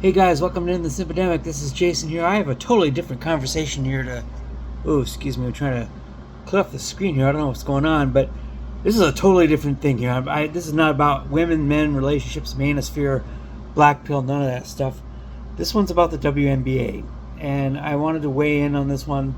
Hey guys, welcome to the Simpademic. This is Jason here. I have a totally different conversation here to. Oh, excuse me. I'm trying to clear off the screen here. I don't know what's going on, but this is a totally different thing here. This is not about women, men, relationships, manosphere, black pill, none of that stuff. This one's about the WNBA, and I wanted to weigh in on this one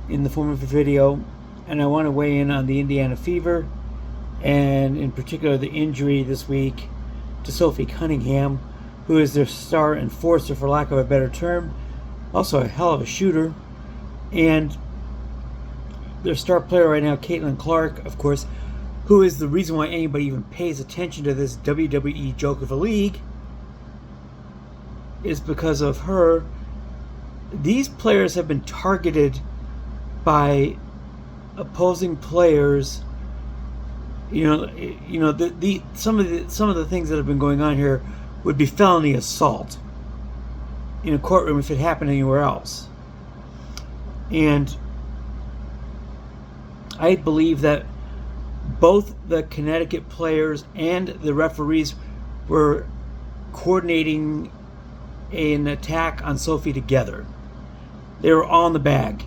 in the form of a video, and I want to weigh in on the Indiana Fever, and in particular the injury this week to Sophie Cunningham, who is their star enforcer, for lack of a better term, also a hell of a shooter, and their star player right now, Caitlin Clark, of course, who is the reason why anybody even pays attention to this WWE joke of a league, is because of her. These players have been targeted by opposing players. Some of the things that have been going on here would be felony assault in a courtroom if it happened anywhere else. And I believe that both the Connecticut players and the referees were coordinating an attack on Sophie together. They were all in the bag,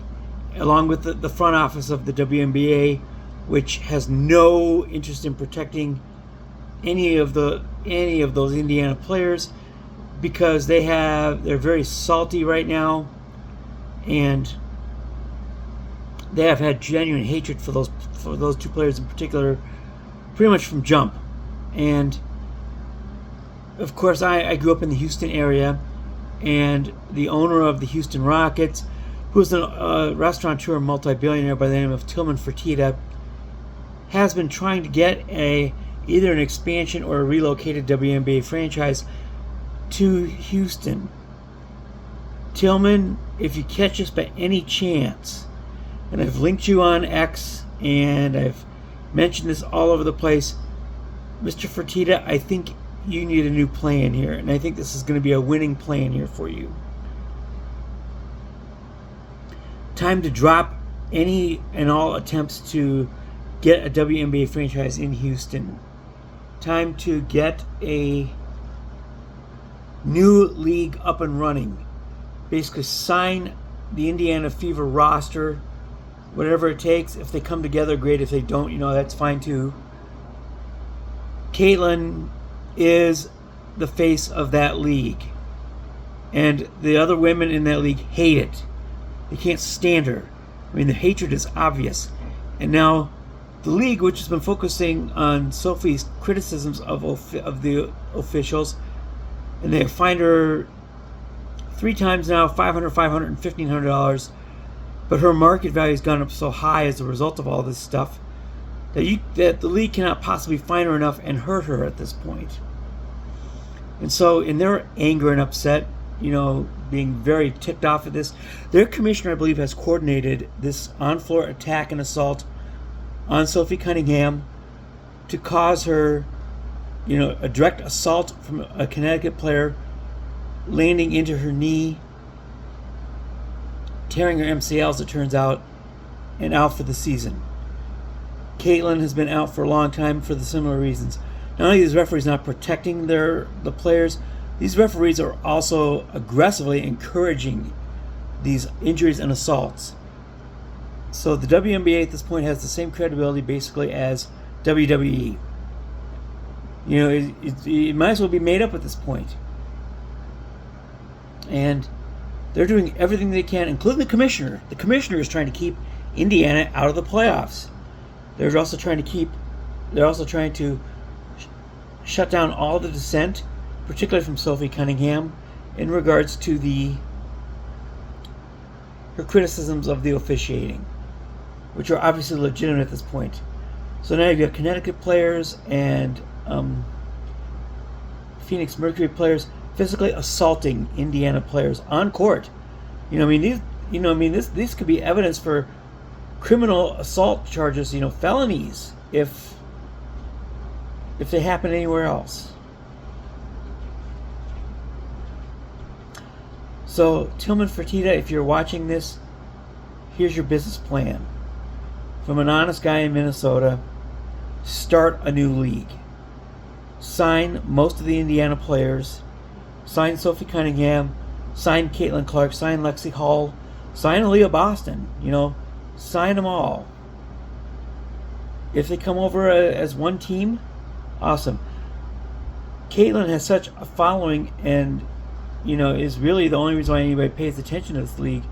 along with the front office of the WNBA, which has no interest in protecting any of those Indiana players, because they're very salty right now, and they have had genuine hatred for those two players in particular, pretty much from jump. And of course, I grew up in the Houston area, and the owner of the Houston Rockets, who is a restaurateur and multi-billionaire by the name of Tilman Fertitta, has been trying to get either an expansion or a relocated WNBA franchise to Houston. Tilman, if you catch us by any chance, and I've linked you on X and I've mentioned this all over the place, Mr. Fertitta, I think you need a new plan here, and I think this is going to be a winning plan here for you. Time to drop any and all attempts to get a WNBA franchise in Houston. Time to get a new league up and running. Basically sign the Indiana Fever roster, whatever it takes. If they come together, great. If they don't, that's fine too. Caitlin is the face of that league, and the other women in that league hate it. They can't stand her. I mean, the hatred is obvious. And now the league, which has been focusing on Sophie's criticisms of the officials, and they fined her 3 times now, $500, $500, and $1,500. But her market value has gone up so high as a result of all this stuff that the league cannot possibly fine her enough and hurt her at this point. And so, in their anger and upset, being very ticked off at this, their commissioner, I believe, has coordinated this on-floor attack and assault on Sophie Cunningham to cause her, a direct assault from a Connecticut player, landing into her knee, tearing her MCL, as it turns out, and out for the season. Caitlin has been out for a long time for the similar reasons. Not only are these referees not protecting the players, these referees are also aggressively encouraging these injuries and assaults. So the WNBA at this point has the same credibility basically as WWE. It might as well be made up at this point. And they're doing everything they can, including the commissioner. The commissioner is trying to keep Indiana out of the playoffs. They're also trying to shut down all the dissent, particularly from Sophie Cunningham, in regards to her criticisms of the officiating, which are obviously legitimate at this point. So now you've got Connecticut players and Phoenix Mercury players physically assaulting Indiana players on court. These could be evidence for criminal assault charges, felonies, if they happen anywhere else. So, Tilman Fertitta, if you're watching this, here's your business plan. From an honest guy in Minnesota, start a new league. Sign most of the Indiana players. sign Sophie Cunningham, sign Caitlin Clark, sign Lexi Hall, sign Aaliyah Boston. Sign them all. If they come over as one team, awesome. Caitlin has such a following and, is really the only reason why anybody pays attention to this league.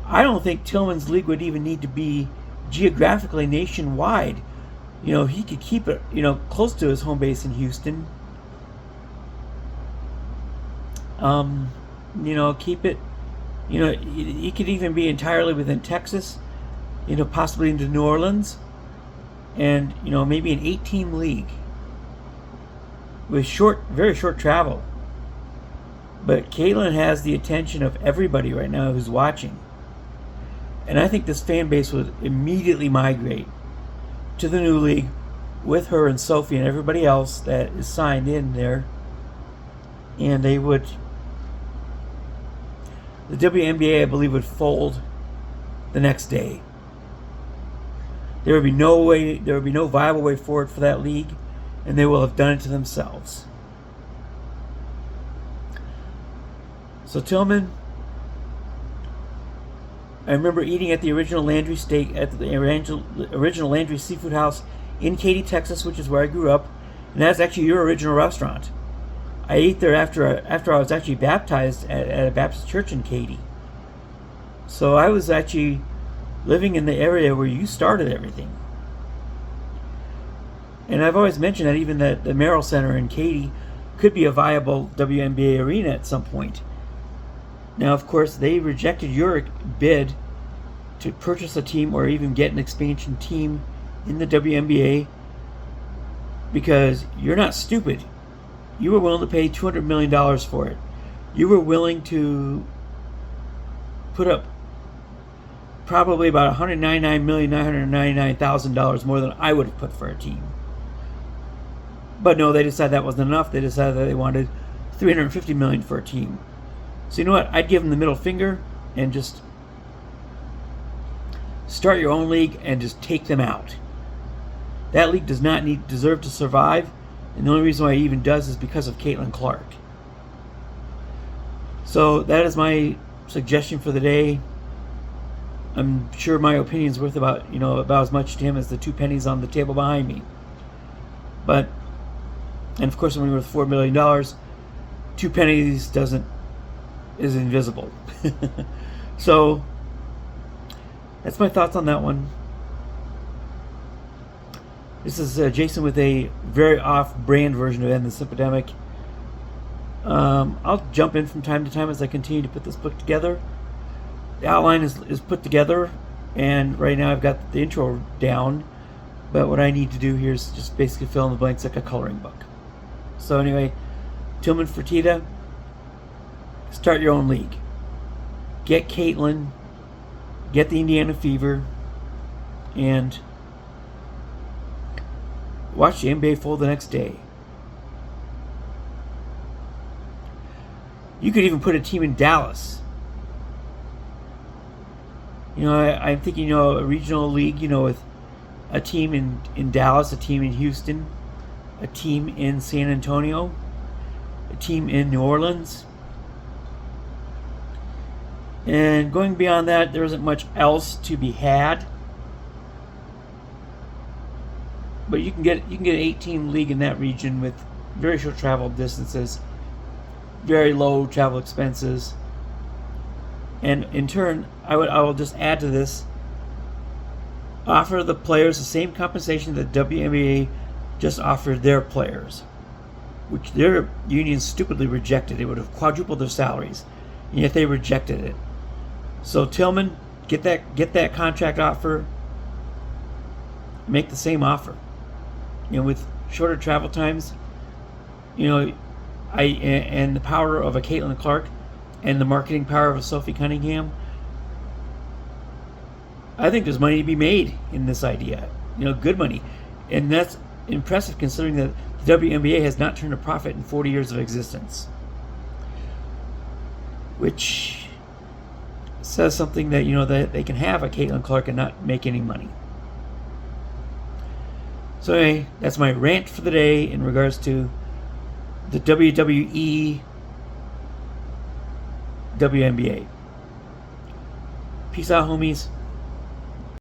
I don't think Tilman's league would even need to be geographically nationwide. He could keep it, close to his home base in Houston. Keep it, he could even be entirely within Texas, possibly into New Orleans. And, maybe an 8-team league with very short travel. But Caitlin has the attention of everybody right now who's watching. And I think this fan base would immediately migrate to the new league with her and Sophie and everybody else that is signed in there. And the WNBA, I believe, would fold the next day. There would be no viable way forward for that league, and they will have done it to themselves. So Tilman, I remember eating at the original Landry Steak at the original Landry Seafood House in Katy, Texas, which is where I grew up, and that's actually your original restaurant. I ate there after I was actually baptized at a Baptist church in Katy. So I was actually living in the area where you started everything. And I've always mentioned that even the Merrill Center in Katy could be a viable WNBA arena at some point. Now, of course, they rejected your bid to purchase a team or even get an expansion team in the WNBA because you're not stupid. You were willing to pay $200 million for it. You were willing to put up probably about $199,999,000 more than I would have put for a team. But no, they decided that wasn't enough. They decided that they wanted $350 million for a team. So you know what? I'd give them the middle finger and just start your own league and just take them out. That league does not deserve to survive, and the only reason why it even does is because of Caitlin Clark. So that is my suggestion for the day. I'm sure my opinion's worth about as much to him as the 2 pennies on the table behind me. And of course, when you're worth $4 million, 2 pennies is invisible. So that's my thoughts on that one. This is Jason with a very off-brand version of End the Simpademic. I'll jump in from time to time as I continue to put this book together. The outline is put together, and right now I've got the intro down, but what I need to do here is just basically fill in the blanks like a coloring book. So anyway, Tilman Fertitta, start your own league. Get Caitlin, get the Indiana Fever, and watch the NBA fold the next day. You could even put a team in Dallas. I'm thinking, a regional league, with a team in Dallas, a team in Houston, a team in San Antonio, a team in New Orleans. And going beyond that, there isn't much else to be had. But you can get an 8-team league in that region with very short travel distances, very low travel expenses. And in turn, I will just add to this, offer the players the same compensation that WNBA just offered their players, which their union stupidly rejected. It would have quadrupled their salaries, and yet they rejected it. So Tilman, get that contract offer, make the same offer. With shorter travel times, and the power of a Caitlin Clark and the marketing power of a Sophie Cunningham, I think there's money to be made in this idea. Good money. And that's impressive considering that the WNBA has not turned a profit in 40 years of existence. Which says something that, that they can have a Caitlin Clark and not make any money. So anyway, that's my rant for the day in regards to the WWE WNBA. Peace out, homies.